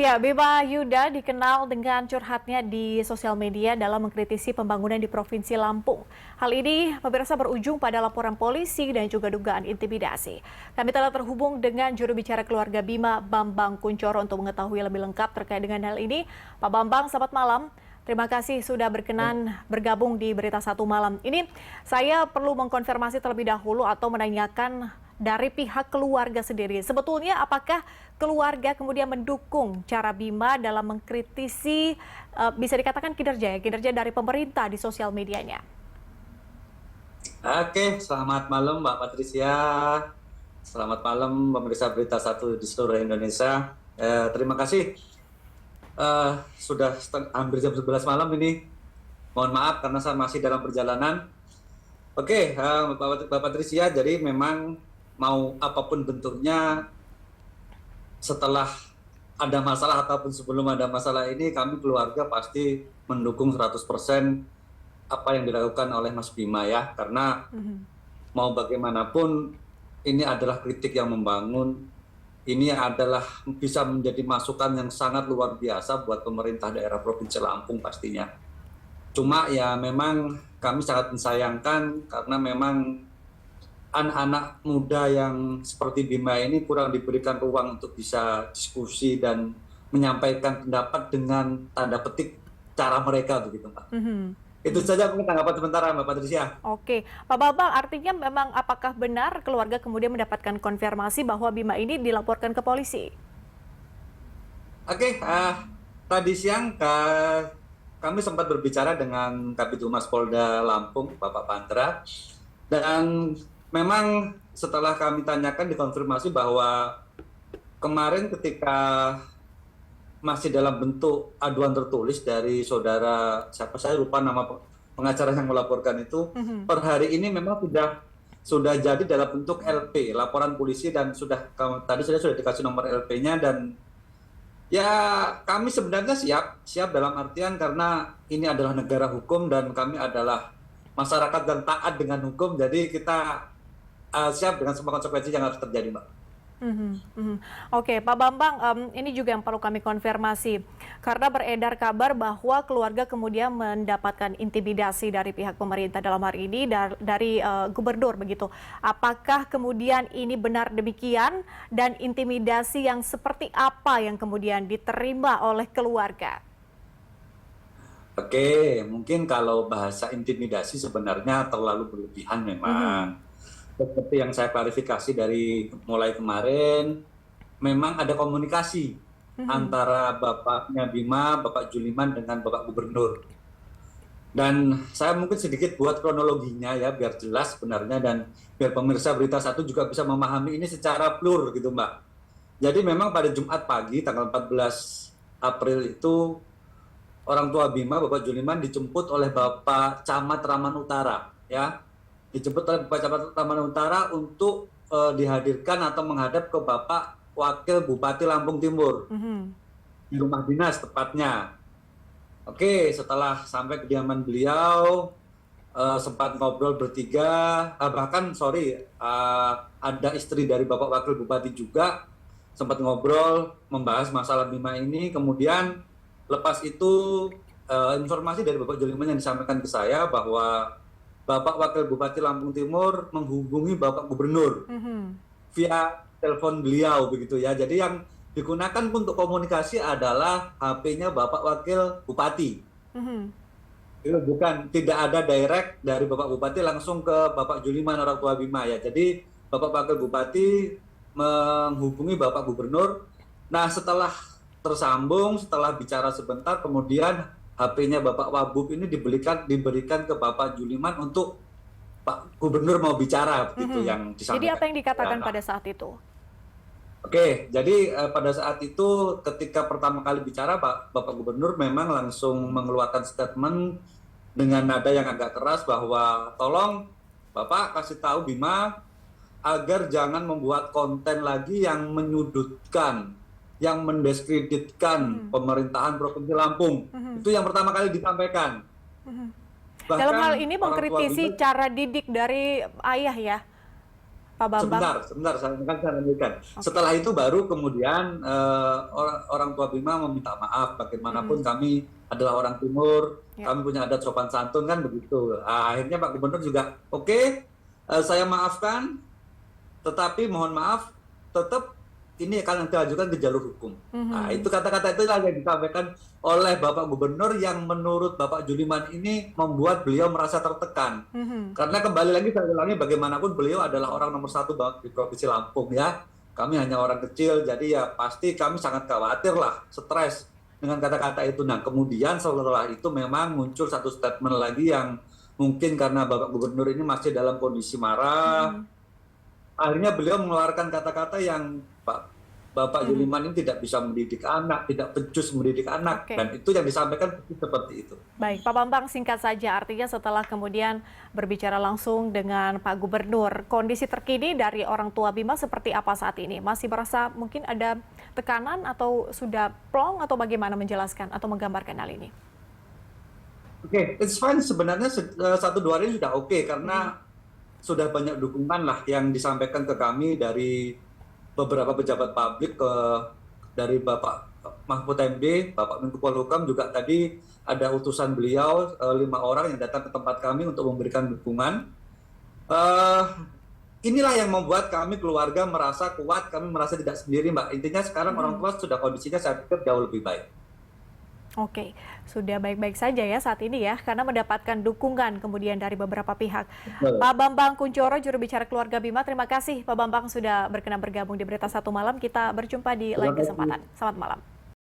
Ya, Bima Yuda dikenal dengan curhatnya di sosial media dalam mengkritisi pembangunan di Provinsi Lampung. Hal ini pemirsa berujung pada laporan polisi dan juga dugaan intimidasi. Kami telah terhubung dengan juru bicara keluarga Bima, Bambang Kuncoro, untuk mengetahui lebih lengkap terkait dengan hal ini. Pak Bambang, selamat malam. Terima kasih sudah berkenan bergabung di Berita Satu Malam. Ini saya perlu mengkonfirmasi terlebih dahulu atau menanyakan dari pihak keluarga sendiri. Sebetulnya apakah keluarga kemudian mendukung cara Bima dalam mengkritisi bisa dikatakan kinerja dari pemerintah di sosial medianya? Oke, selamat malam Mbak Patricia. Selamat malam pemirsa Berita Satu di seluruh Indonesia. Terima kasih. Sudah hampir jam 11 malam ini. Mohon maaf karena saya masih dalam perjalanan. Oke, Mbak Patricia, jadi memang mau apapun bentuknya, setelah ada masalah ataupun sebelum ada masalah ini, kami keluarga pasti mendukung 100% apa yang dilakukan oleh Mas Bima ya, karena mau bagaimanapun ini adalah kritik yang membangun, ini adalah bisa menjadi masukan yang sangat luar biasa buat pemerintah daerah Provinsi Lampung pastinya. Cuma ya memang kami sangat mensayangkan karena memang anak-anak muda yang seperti Bima ini kurang diberikan ruang untuk bisa diskusi dan menyampaikan pendapat dengan tanda petik cara mereka begitu Mbak. Itu saja mungkin tanggapan sementara Mbak Patricia. Oke, Pak Bambang, artinya memang apakah benar keluarga kemudian mendapatkan konfirmasi bahwa Bima ini dilaporkan ke polisi? Oke, tadi siang kami sempat berbicara dengan Kabid Humas Polda Lampung, Bapak Pantra, dan memang setelah kami tanyakan dikonfirmasi bahwa kemarin ketika masih dalam bentuk aduan tertulis dari saudara, siapa saya lupa nama pengacara yang melaporkan itu, per hari ini memang sudah jadi dalam bentuk LP, laporan polisi, dan tadi sudah dikasih nomor LP-nya, dan ya kami sebenarnya siap dalam artian karena ini adalah negara hukum dan kami adalah masyarakat dan taat dengan hukum, jadi kita siap dengan semua konsekuensi yang harus terjadi, Mbak. Oke, Pak Bambang, ini juga yang perlu kami konfirmasi. Karena beredar kabar bahwa keluarga kemudian mendapatkan intimidasi dari pihak pemerintah dalam hari ini, dari gubernur begitu. Apakah kemudian ini benar demikian dan intimidasi yang seperti apa yang kemudian diterima oleh keluarga? Oke, mungkin kalau bahasa intimidasi sebenarnya terlalu berlebihan memang. Seperti yang saya klarifikasi dari mulai kemarin, memang ada komunikasi antara Bapaknya Bima, Bapak Juliman dengan Bapak Gubernur. Dan saya mungkin sedikit buat kronologinya ya, biar jelas sebenarnya dan biar pemirsa Berita Satu juga bisa memahami ini secara plur gitu Mbak. Jadi memang pada Jumat pagi tanggal 14 April itu orang tua Bima, Bapak Juliman, dijemput oleh Bapak Camat Raman Utara ya. Dijemput oleh Bapak Camat Taman Utara untuk dihadirkan atau menghadap ke Bapak Wakil Bupati Lampung Timur di rumah dinas tepatnya. Oke, setelah sampai kediaman beliau sempat ngobrol bertiga, ada istri dari Bapak Wakil Bupati juga sempat ngobrol membahas masalah Bima ini. Kemudian lepas itu informasi dari Bapak Juliman yang disampaikan ke saya bahwa Bapak Wakil Bupati Lampung Timur menghubungi Bapak Gubernur via telepon beliau begitu ya. Jadi yang digunakan untuk komunikasi adalah HP-nya Bapak Wakil Bupati. Itu tidak ada direct dari Bapak Bupati langsung ke Bapak Juliman orang tua Bima ya. Jadi Bapak Wakil Bupati menghubungi Bapak Gubernur. Nah setelah tersambung, setelah bicara sebentar, kemudian HP-nya Bapak Wabub ini diberikan ke Bapak Juliman untuk Pak Gubernur mau bicara begitu yang disampaikan. Jadi apa yang dikatakan pada saat itu? Oke, jadi pada saat itu ketika pertama kali bicara Bapak Gubernur memang langsung mengeluarkan statement dengan nada yang agak keras bahwa tolong Bapak kasih tahu Bima agar jangan membuat konten lagi yang menyudutkan, yang mendiskreditkan pemerintahan Provinsi Lampung. Itu yang pertama kali disampaikan. Dalam hal ini mengkritisi cara didik dari ayah ya? Pak Bambang? Sebentar, saya lanjutkan. Setelah itu baru kemudian orang tua Bima meminta maaf. Bagaimanapun kami adalah orang timur, kami punya adat sopan santun kan begitu. Akhirnya Pak Gubernur juga, oke, saya maafkan, tetapi mohon maaf, tetap ini akan diajukan ke jalur hukum. Nah, itu kata-kata itu yang disampaikan oleh Bapak Gubernur yang menurut Bapak Juliman ini membuat beliau merasa tertekan. Karena kembali lagi saya ulangi, bagaimanapun beliau adalah orang nomor 1 di Provinsi Lampung ya. Kami hanya orang kecil, jadi ya pasti kami sangat khawatir lah, stres dengan kata-kata itu. Nah, kemudian setelah itu memang muncul satu statement lagi yang mungkin karena Bapak Gubernur ini masih dalam kondisi marah, akhirnya beliau mengeluarkan kata-kata yang Bapak Juliman ini tidak bisa mendidik anak, tidak becus mendidik anak, dan itu yang disampaikan seperti itu. Baik, Pak Bambang, singkat saja, artinya setelah kemudian berbicara langsung dengan Pak Gubernur, kondisi terkini dari orang tua Bima seperti apa saat ini? Masih merasa mungkin ada tekanan atau sudah plong atau bagaimana menjelaskan atau menggambarkan hal ini? Oke, it's fine. Sebenarnya 1-2 hari sudah oke, karena sudah banyak dukungan lah yang disampaikan ke kami dari beberapa pejabat publik, dari Bapak Mahfud MD, Bapak Menko Polhukam, juga tadi ada utusan beliau 5 orang yang datang ke tempat kami untuk memberikan dukungan. Inilah yang membuat kami keluarga merasa kuat, kami merasa tidak sendiri, Mbak. Intinya sekarang orang tua sudah kondisinya saya pikir jauh lebih baik. Oke, sudah baik-baik saja ya saat ini ya, karena mendapatkan dukungan kemudian dari beberapa pihak. Pak Bambang Kunchoro, juru bicara keluarga Bima, terima kasih Pak Bambang sudah berkenan bergabung di Berita Satu Malam. Kita berjumpa di lain kesempatan. Selamat malam.